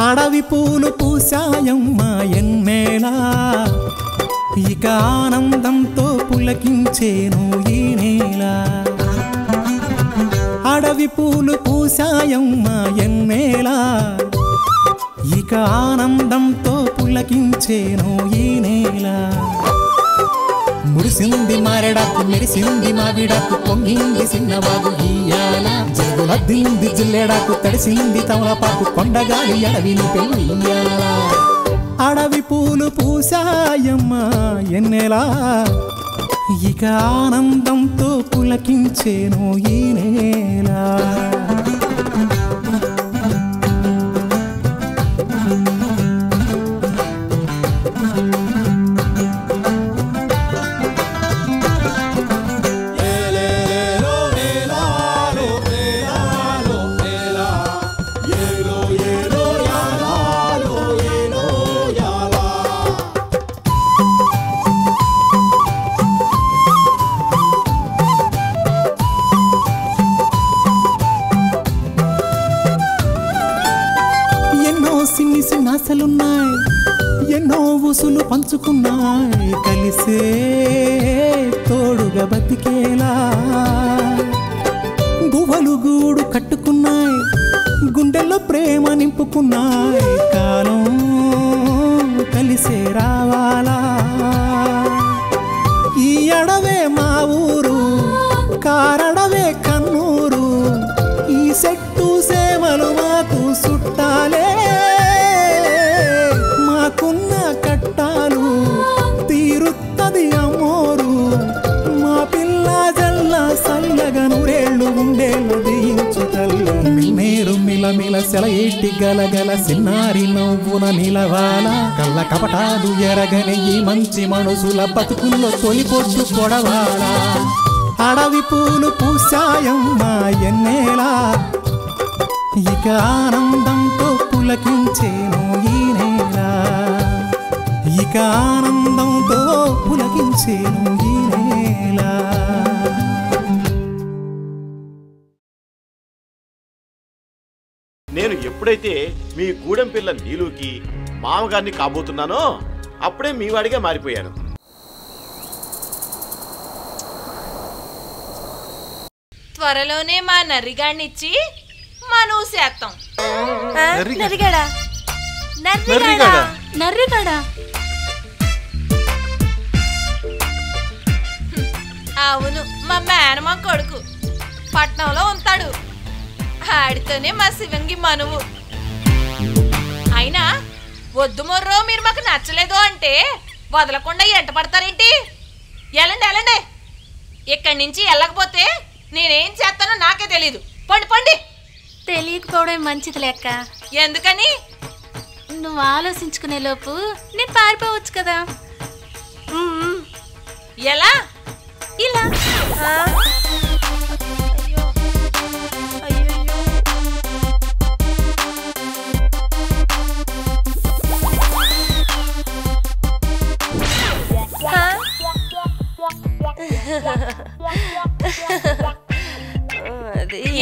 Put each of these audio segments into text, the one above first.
అడవి పూలు పూసాయమ్మా ఎన్నేలా, ఇక ఆనందంతో పులకించేను ఈ నేల. అడవి పూలు పూసాయమ్మా ఎన్నేలా, ఇక ఆనందంతో పులకించేను ఈ నేల. మురిసింది మారెడాకు మెరిసింది మావిడాకు పొంగింది సిన్నవాగు ఇయ్యాల. జగులద్దింది జిల్లెడాకు తడిసింది తమలపాకు కొండగాలి అడవిని పెళ్ళియ్యాల. అడవి పూలు పూసాయమ్మా ఎన్నెలా, ఇక ఆనందంతో పులకించేను ఈ నేల. సిన్ని సిన్నాసలున్నాయి, ఎన్నో ఊసులు పంచుకున్నాయి, కలిసే తోడుగా బతికేలా. గువ్వలు గూడు కట్టుకున్నాయి, గుండెల్లో ప్రేమ నింపుకున్నాయి, కాలం కలిసే రావాలా. ఈ అడవే మా ఊరు, కారడవే కన్నూరు, ఈ చెట్టు సేమలు మాకు చుట్టాలే. మాకున్న కట్టాలు తీరుత్తది అమ్మోరు, మా పిల్ల జల్ల సల్లగా నూరేళ్ళు ఉండేళ్ళు దీయించు తల్లు. మేరు మిలమిల సెలయేటి గలగల సిన్నారి నవ్వున నిలవాల. కళ్ళ కపటాలు ఎరగని ఈ మంచి మనసుల బతుకుల్లో తొలిపొట్టు కొడవాల. అడవి పూలు పూసాయమ్మా ఎన్నేలా, ఇక ఆనందంతో పులకించేను ఈ నేల. ఇక ఆనందంతో పులకించేను ఈ నేల. నేను ఎప్పుడైతే మీ గూడెం పిల్ల నీలుకి మామగారిని కాబోతున్నానో అప్పుడే మీ వాడిగా మారిపోయాను. త్వరలోనే మా నర్రిగాడినిచ్చి మనూ చేస్తాం. అవును, మా మేనమా కొడుకు పట్నంలో ఉంటాడు. ఆడితోనే మా శివంగి మనువు. అయినా వద్దు మొర్రో మీరు మాకు నచ్చలేదు అంటే వదలకుండా ఎంట పడతారేంటి? వెళ్ళండి వెళ్ళండి, ఇక్కడి నుంచి వెళ్ళకపోతే నేనేం చేస్తానో నాకే తెలీదు. పండి పండి. తెలియకపోవడం మంచిది లెక్క. ఎందుకని? నువ్వు ఆలోచించుకునే లోపు నేను పారిపోవచ్చు కదా. ఎలా? ఇలా.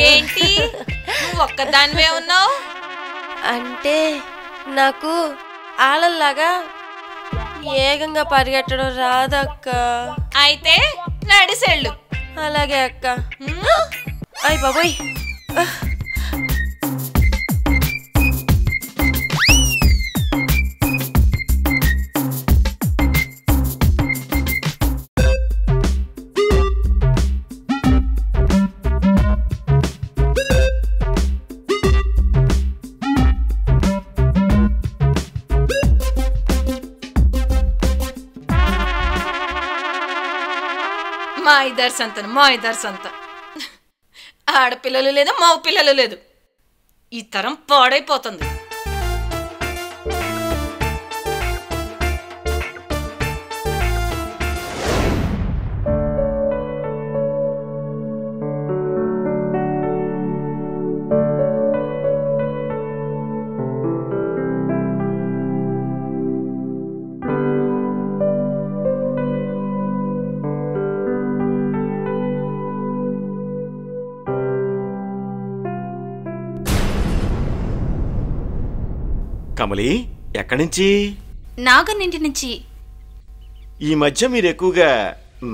ఏంటి నువ్వు ఒక్కదానివే ఉన్నావు? అంటే నాకు ఆలల్లాగా ఏగంగా పరిగెట్టడం రాదక్క. అయితే నడిసెళ్ళు. అలాగే అక్క. అయ్ బాబోయ్. మా ఇద్దరు సంతను మా ఇద్దరు సంత. ఆడపిల్లలు లేదు మగ పిల్లలు లేదు. ఈ తరం పాడైపోతుంది. కమలి, ఎక్కడి నుంచి? నాగన్నింటి నుంచి. ఈ మధ్య మీరు ఎక్కువగా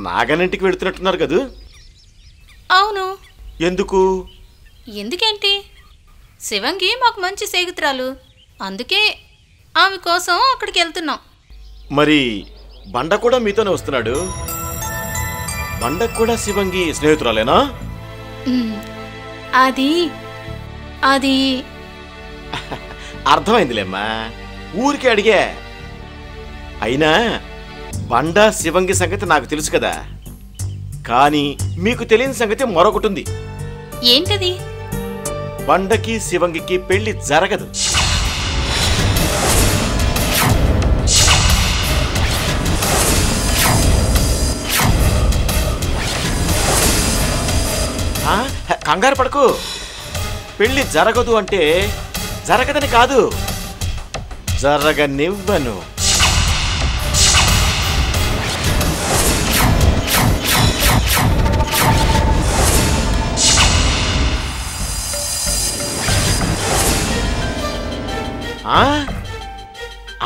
నాగనంటికి వెళుతున్నట్టున్నారు కదూ? అవును. ఎందుకు? ఎందుకేంటి, శివంగి మాకు మంచి స్నేహితురాలు, అందుకే ఆమె కోసం అక్కడికి వెళ్తున్నాం. మరి బండ కూడా మీతోనే వస్తున్నాడు. బండకు కూడా శివంగి స్నేహితురాలేనా? అది అది అర్థమైందిలేమ్మా, ఊరికి అడిగా. అయినా బండ శివంగి సంగతి నాకు తెలుసు కదా. కానీ మీకు తెలియని సంగతి మరొకటి ఉంది. ఏంటది? బండకి శివంగికి పెళ్లి జరగదు. కంగారు పడకు. పెళ్లి జరగదు అంటే జరగదని కాదు, జరగనివ్వను.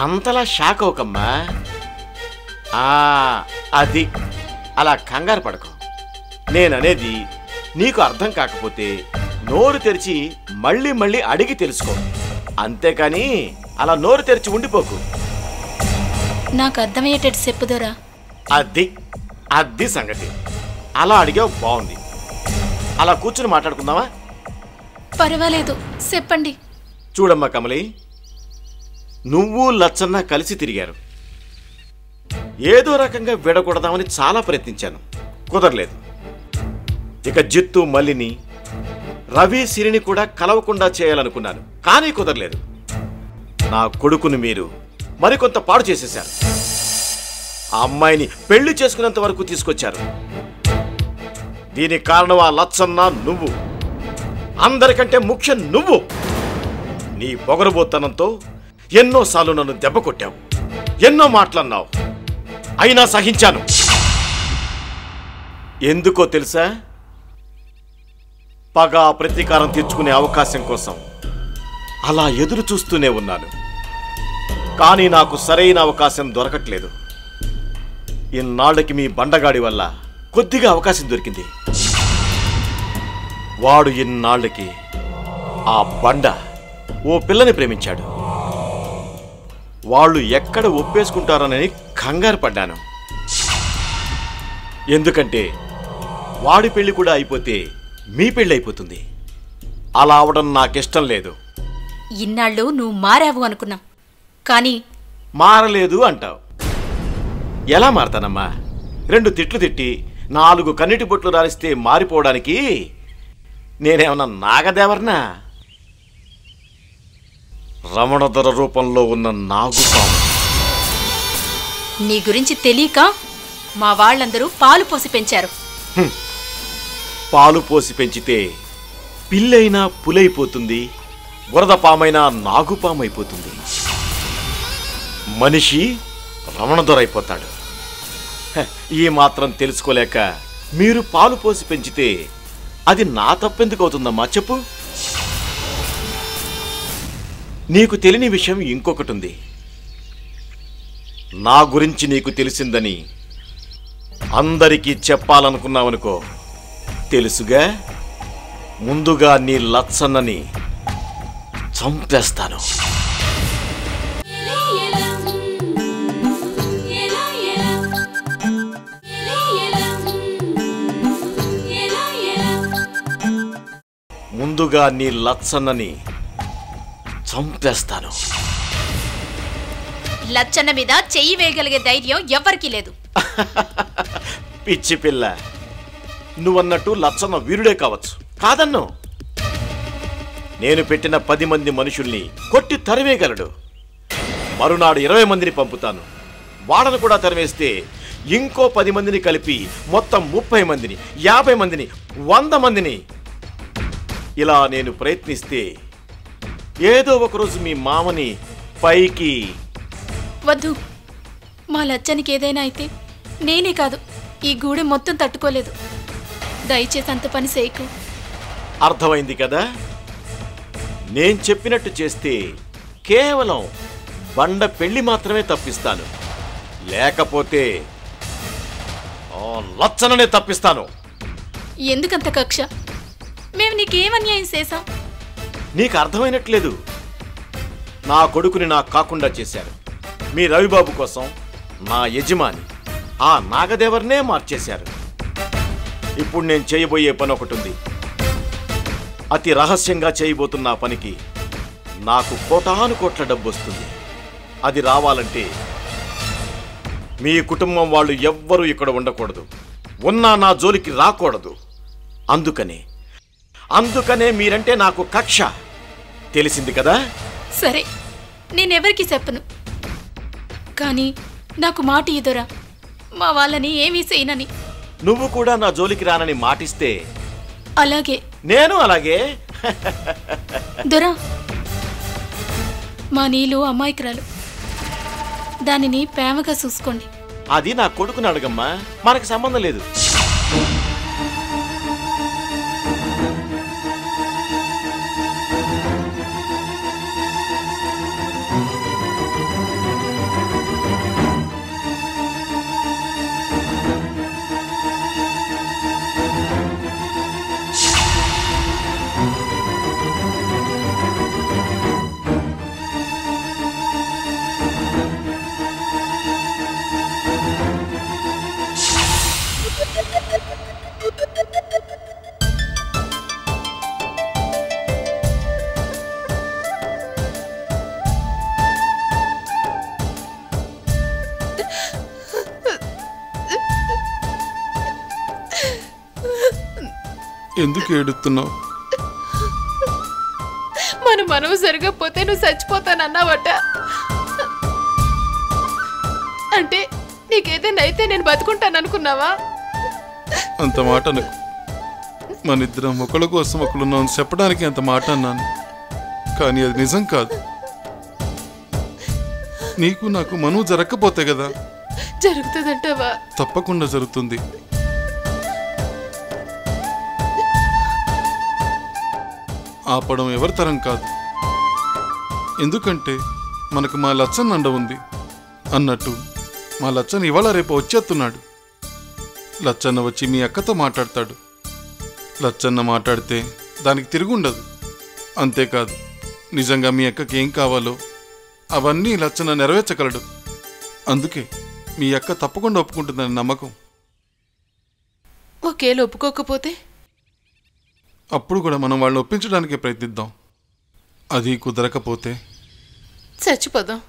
అంతలా షాక్ అవకమ్మా. అది అలా కంగారు పడకు. నేననేది నీకు అర్థం కాకపోతే నోరు తెరిచి మళ్ళీ మళ్ళీ అడిగి తెలుసుకో. అంతేకాని అలా నోరు తెరిచి ఉండిపోకు. నాకు అర్థమయ్యేటట్టు చెప్పుదోరా. అది సంగతి. అలా అడిగావు, బాగుంది. అలా కూర్చుని మాట్లాడుకుందామా? పర్వాలేదు, చెప్పండి. చూడమ్మా కమలి, నువ్వు లచ్చన్న కలిసి తిరిగారు. ఏదో రకంగా విడకూడదామని చాలా ప్రయత్నించాను, కుదరలేదు. ఇక జిత్తు మల్లిని, రవి సిరిని కూడా కలవకుండా చేయాలనుకున్నాను, కానీ కుదరలేదు. నా కొడుకును మీరు మరికొంత పాడు చేసేశారు. ఆ అమ్మాయిని పెళ్లి చేసుకునేంత వరకు తీసుకొచ్చారు. దీనికి కారణం ఆ లచ్చన్న, నువ్వు. అందరికంటే ముఖ్యం నువ్వు. నీ పొగరుబోతనంతో ఎన్నోసార్లు నన్ను దెబ్బ కొట్టావు, ఎన్నో మాటలన్నావు. అయినా సహించాను. ఎందుకో తెలుసా? పగ ప్రతీకారం తీర్చుకునే అవకాశం కోసం అలా ఎదురు చూస్తూనే ఉన్నాను. కానీ నాకు సరైన అవకాశం దొరకట్లేదు. ఇన్నాళ్ళకి మీ బండగాడి వల్ల కొద్దిగా అవకాశం దొరికింది. వాడు ఇన్నాళ్ళకి ఆ బండ ఓ పిల్లని ప్రేమించాడు. వాళ్ళు ఎక్కడ ఒప్పేసుకుంటారోనని కంగారు పడ్డాను. ఎందుకంటే వాడి పెళ్లి కూడా అయిపోతే మీ పెళ్లి అయిపోతుంది. అలా అవడం నాకిష్టం లేదు. ఇన్నాళ్ళు నువ్వు మారావు అనుకున్నాం, కానీ మారలేదు అంటావు. ఎలా మారతానమ్మా? 2 తిట్లు తిట్టి 4 కన్నీటి బొట్లు రాలిస్తే మారిపోవడానికి నేనేమన్నా నాగదేవర్నా? రమణధర రూపంలో ఉన్న నాగుపాము. నీ గురించి తెలియక మా వాళ్ళందరూ పాలు పోసి పెంచారు. పాలు పోసి పెంచితే పిల్లైనా పులైపోతుంది, బురద పామైనా నాగుపామైపోతుంది. మనిషి రమణధరైపోతాడు. ఈ మాత్రం తెలుసుకోలేక మీరు పాలు పోసి పెంచితే అది నా తప్పెందుకు అవుతుందమ్మా చెప్పు? నీకు తెలియని విషయం ఇంకొకటి ఉంది. నా గురించి నీకు తెలిసిందని అందరికీ చెప్పాలనుకున్నావనుకో, తెలుసుగా, ముందుగా నీ లచ్చన్నని చంపేస్తాను. ముందుగా నీ లచ్చన్నని చంపేస్తాను. లచ్చన్న మీద చెయ్యి వేయగలిగే ధైర్యం ఎవ్వరికీ లేదు. పిచ్చి పిల్ల, నువ్వన్నట్టు లచ్చన్న వీరుడే కావచ్చు, కాదన్ను. నేను పెట్టిన 10 మంది మనుషుల్ని కొట్టి తరివేయగలడు. మరునాడు 20 మందిని పంపుతాను. వాడను కూడా తరివేస్తే ఇంకో 10 మందిని కలిపి మొత్తం 30 మందిని, 50 మందిని, 100 మందిని. ఇలా నేను ప్రయత్నిస్తే ఏదో ఒకరోజు మీ మామని పైకి... వద్దు, మా లచ్చనికి ఏదైనా అయితే నేనే కాదు, ఈ గూడెం మొత్తం తట్టుకోలేదు. దయచేసి అంత పని చేయకు. అర్థమైంది కదా? నేను చెప్పినట్టు చేస్తే కేవలం బండ పెళ్లి మాత్రమే తప్పిస్తాను, లేకపోతే లచ్చననే తప్పిస్తాను. ఎందుకంత కక్ష? మేము నీకేం అన్యాయం చేశాం? నీకు అర్థమైనట్లేదు. నా కొడుకుని నాకు కాకుండా చేశారు. మీ రవిబాబు కోసం నా యజమాని ఆ నాగదేవర్నే మార్చేశారు. ఇప్పుడు నేను చేయబోయే పని ఒకటి ఉంది. అతి రహస్యంగా చేయబోతున్న ఆ పనికి నాకు కోటాను కోట్ల డబ్బు వస్తుంది. అది రావాలంటే మీ కుటుంబం వాళ్ళు ఎవ్వరూ ఇక్కడ ఉండకూడదు, ఉన్నా నా జోలికి రాకూడదు. అందుకనే మీరంటే నాకు కక్ష. తెలిసింది కదా? సరే, నేనెవరికి చెప్పను. కానీ నాకు మాట ఇదొరా, మా వాళ్ళని ఏమీ చేయనని. నువ్వు కూడా నా జోలికి రానని మాటిస్తే అలాగే. నేను అలాగే. దొరా, మా నీళ్ళు అమాయకురాలు, దానిని ప్రేమగా చూసుకోండి. అది నా కొడుకుని అడగమ్మా, మనకు సంబంధం లేదు. ఎందుకు ఏడుస్తున్నావు? మన మనవు జరగకపోతే నువ్వు చచ్చిపోతానన్నావట. అంటే నీకేదైనా అయితే నేను బతుకుంటాననుకున్నావా? అంత మాట నాకు. మన ఇద్దరం ఒకళ్ళ కోసం ఒకళ్ళున్నాం చెప్పడానికి అంత మాట అన్నాను, కానీ అది నిజం కాదు. నీకు నాకు మనవు జరగకపోతే కదా. జరుగుతుందంటావా? తప్పకుండా జరుగుతుంది. ఆపడం ఎవరి తరం కాదు. ఎందుకంటే మనకు మా లచ్చన్న అండ ఉంది. అన్నట్టు మా లచ్చన్న ఇవాళ రేపు వచ్చేస్తున్నాడు. లచ్చన్న వచ్చి మీ అక్కతో మాట్లాడతాడు. లచ్చన్న మాట్లాడితే దానికి తిరుగుండదు. అంతేకాదు, నిజంగా మీ అక్కకి ఏం కావాలో అవన్నీ లచ్చన్న నెరవేర్చగలడు. అందుకే మీ అక్క తప్పకుండా ఒప్పుకుంటుందని నమ్మకం. ఒకేలా ఒప్పుకోకపోతే? అప్పుడు కూడా మనం వాళ్ళని ఒప్పించడానికే ప్రయత్నిద్దాం. అది కుదరకపోతే చచ్చిపోదాం.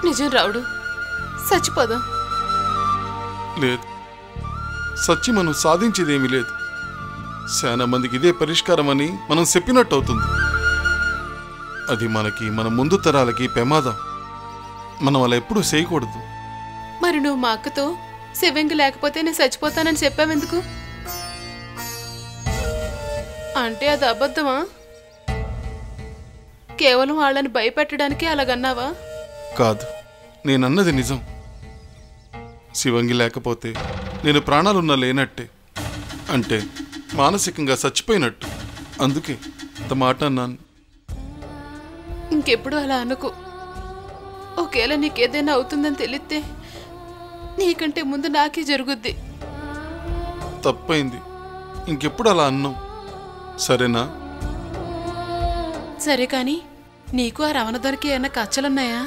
నిజం రావుడు, చచ్చిపోదాం. లేదు, సచ్చి మనం సాధించేదేమీ లేదు. చాలా మందికి ఇదే పరిష్కారం అని మనం చెప్పినట్టు అవుతుంది. అది మనకి, మన ముందు తరాలకి ప్రమాదం. మనం అలా ఎప్పుడూ చేయకూడదు. మరి నువ్వు మా అక్కతో శివంగి లేకపోతే నేను చచ్చిపోతానని చెప్పావెందుకు? అంటే అది అబద్ధమా? కేవలం వాళ్ళని భయపెట్టడానికి అలాగన్నావా? కాదు, నేనన్నది నిజం. శివంగి లేకపోతే నేను ప్రాణాలున్నా లేనట్టే, అంటే మానసికంగా చచ్చిపోయినట్టు. అందుకే అంత మాట అన్నాను. ఇంకెప్పుడు అలా అనుకో. ఒకేలా నీకేదైనా అవుతుందని తెలిస్తే నీకంటే ముందు నాకే జరుగుద్ది. తప్పైంది, ఇంకెప్పుడు అలా అన్నాం. సరేనా? సరే, కానీ నీకు ఆ రవణధరకి ఏమైనా కచ్చలున్నాయా?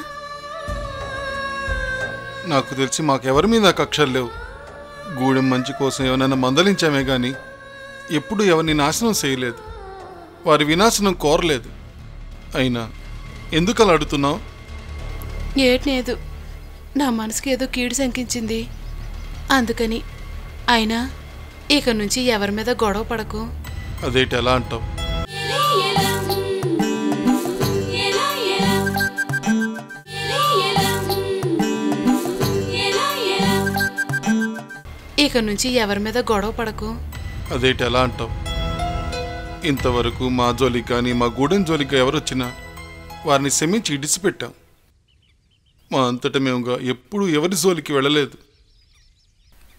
నాకు తెలిసి మాకెవరి మీద కక్షలు లేవు. గూడెం మంచి కోసం ఏమైనా మందలించామే కానీ ఎప్పుడు ఎవరిని నాశనం చేయలేదు. వారి వినాశనం కోరలేదు. అయినా ఎందుకు అలా అడుగుతున్నావు? ఏట్లేదు, నా మనసుకి ఏదో కీడు శంకించింది. అందుకని అయినా ఇక నుంచి ఎవరి మీద గొడవ పడకు. అదేంటి ఎలా అంటావు? ఇక నుంచి ఎవరి మీద గొడవ పడకు. అదేంటి ఎలా అంటావు? ఇంతవరకు మా జోలికి కానీ మా గూడెం జోలికి ఎవరొచ్చినా వారిని క్షమించి ఇడిచిపెట్టాం. మా అంతటా మేముగా ఎప్పుడూ ఎవరి జోలికి వెళ్ళలేదు.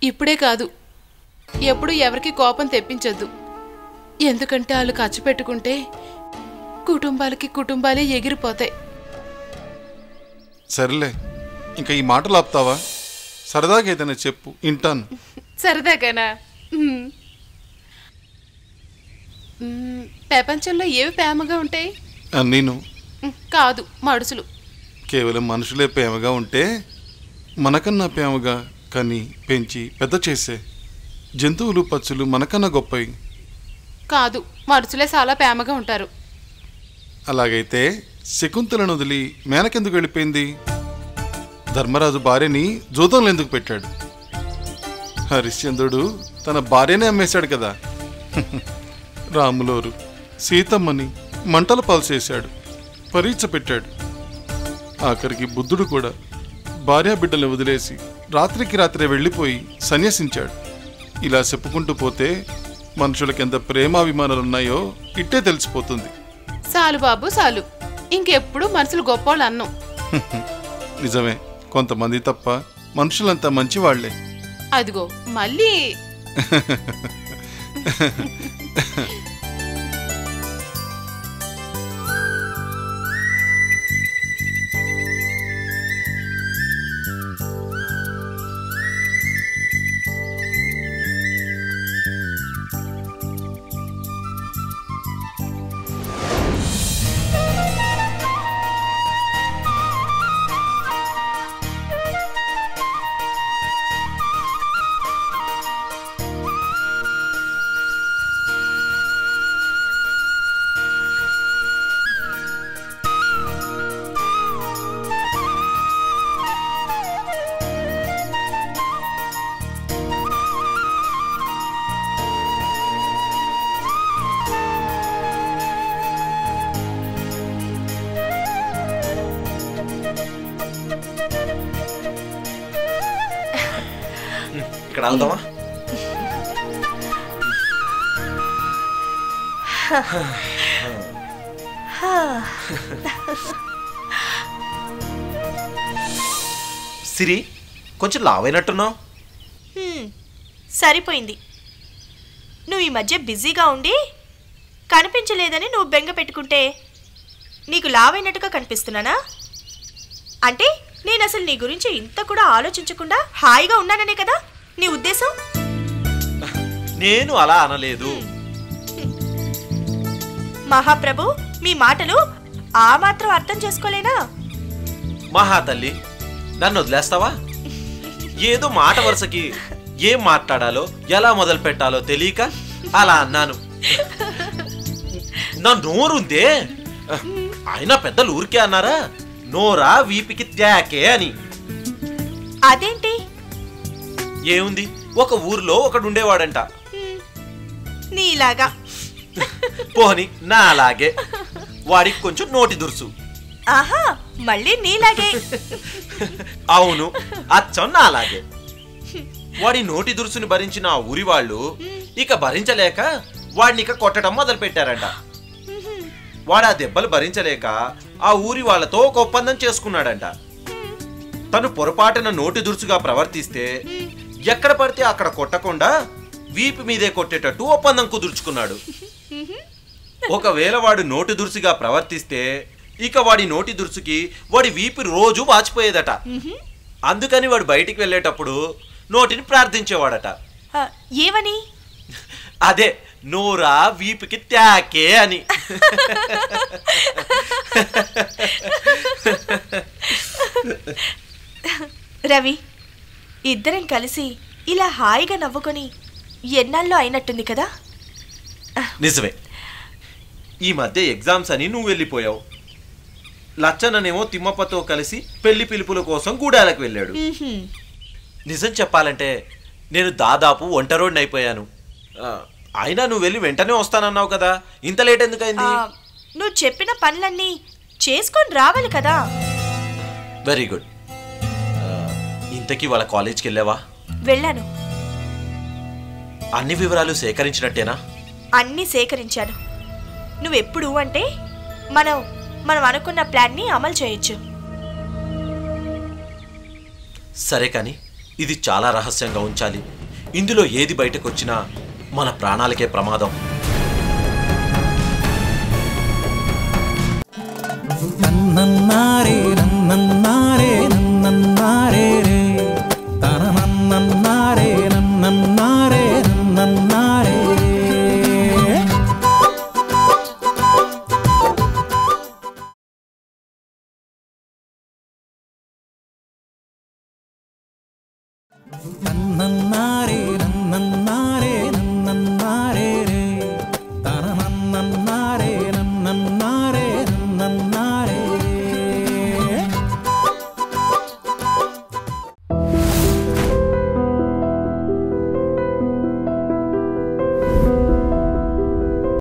ఇప్పుడే కాదు, ఎప్పుడు ఎవరికి కోపం తెప్పించొద్దు. ఎందుకంటే వాళ్ళు ఖర్చు పెట్టుకుంటే కుటుంబాలే ఎగిరిపోతాయి. సరేలే, ఇంకా ఈ మాటలు ఆపుతావా? సరదాగా ఏదైనా చెప్పు, వింటాను. సరదాగానా? ప్రపంచంలో ఏవి ప్రేమగా ఉంటాయి? నేను కాదు, మనుషులు. కేవలం మనుషులే ప్రేమగా ఉంటే మనకన్నా ప్రేమగా కని పెంచి పెద్ద చేసే జంతువులు పచ్చులు మనకన్నా గొప్పవి కాదు, మనుషులే చాలా ప్రేమగా ఉంటారు. అలాగైతే శకుంతలను వదిలి మేనకెందుకు వెళ్ళిపోయింది? ధర్మరాజు భార్యని జూదంలో ఎందుకు పెట్టాడు? హరిశ్చంద్రుడు తన భార్యనే అమ్మేశాడు కదా. రాములోరు సీతమ్మని మంటల పాలు చేశాడు, పరీక్ష పెట్టాడు. ఆఖరికి బుద్ధుడు కూడా భార్యా బిడ్డల్ని వదిలేసి రాత్రికి రాత్రే వెళ్ళిపోయి సన్యసించాడు. ఇలా చెప్పుకుంటూ పోతే మనుషులకి ఎంత ప్రేమాభిమానాలున్నాయో ఇట్టే తెలిసిపోతుంది. చాలు బాబు చాలు, ఇంకెప్పుడు మనుషులు గొప్పోళ్ళు అన్నం. నిజమే, కొంతమంది తప్ప మనుషులంతా మంచివాళ్లే. అదిగో మళ్ళీ ఇక్కడ ఆగుదామా? సిరి, కొంచెం లావైనట్టున్నావు. సరిపోయింది. నువ్వు ఈ మధ్య బిజీగా ఉండి కనిపించలేదని నువ్వు బెంగ పెట్టుకుంటే నీకు లావైనట్టుగా కనిపిస్తున్నానా? అంటే నేను అసలు నీ గురించి ఇంత కూడా ఆలోచించకుండా హాయిగా ఉన్నాననే కదా నీ ఉద్దేశం? నేను అలా అనలేదు. మహాప్రభు, మీ మాటలు ఆ మాత్రం అర్థం చేసుకోలేనా? మహాతల్లి, నన్ను వదిలేస్తావా? ఏదో మాట వరుసకి ఏం మాట్లాడాలో ఎలా మొదలు పెట్టాలో తెలియక అలా అన్నాను. నా నోరుందే, ఆయన పెద్దలు ఊరికే అన్నారా, నోరా వీపికి త్యాకే అని. అదేంటి? ఏముంది, ఒక ఊర్లో ఒకడుండేవాడంట. నీలాగా. పోని నా అలాగే. వాడికి కొంచెం నోటి దురుసు. ఆహా, మళ్ళీ నీలాగే. అవును, అచ్చం నా అలాగే. వాడి నోటి దురుసుని భరించిన ఆ ఊరి వాళ్ళు ఇక భరించలేక వాడిని ఇక కొట్టడం మొదలు పెట్టారంట. వాడు ఆ దెబ్బలు భరించలేక ఆ ఊరి వాళ్ళతో ఒక ఒప్పందం చేసుకున్నాడంట. తను పొరపాటున నోటి దురుసుగా ప్రవర్తిస్తే ఎక్కడ పడితే అక్కడ కొట్టకుండా వీపు మీదే కొట్టేటట్టు ఒప్పందం కుదుర్చుకున్నాడు. ఒకవేళ వాడు నోటి దురుసుగా ప్రవర్తిస్తే ఇక వాడి నోటి దురుసుకి వాడి వీపు రోజు వాచిపోయేదట. అందుకని వాడు బయటికి వెళ్ళేటప్పుడు నోటిని ప్రార్థించేవాడట. ఏమని? అదే, నోరా వీపుకి త్యాకే అని. రవి, ఇద్దరం కలిసి ఇలా హాయిగా నవ్వుకొని ఎన్నాళ్ళలో అయినట్టుంది కదా? నిజమే. ఈ మధ్య ఎగ్జామ్స్ అని నువ్వు వెళ్ళిపోయావు. లచ్చన్ననేమో తిమ్మప్పతో కలిసి పెళ్లి పిలుపుల కోసం గూడాలకు వెళ్ళాడు. నిజం చెప్పాలంటే నేను దాదాపు ఒంటరోడిని అయిపోయాను. అయినా నువ్వు వెళ్ళి వెంటనే వస్తానన్నావు కదా, ఇంత లేట్ ఎందుకైంది? నువ్వు చెప్పిన పనులన్నీ చేసుకొని రావాలి కదా. Very good. ఇంతకీ వాళ్ళ కాలేజ్కి వెళ్ళావా? వెళ్ళాను. అన్ని వివరాలు సేకరించినట్టేనా? అన్నీ సేకరించాను. నువ్వెప్పుడు అంటే మనం అనుకున్న ప్లాన్ని అమలు చేయొచ్చు. సరే కానీ ఇది చాలా రహస్యంగా ఉంచాలి. ఇందులో ఏది బయటకు వచ్చినా మన ప్రాణాలకే ప్రమాదం. నన్నన్నారే నన్నన్నారే నన్నన్నారే రే తన నన్నన్నారే నన్నన్నారే నన్నన్నారే నన్నన్నారే నన్నన్నారే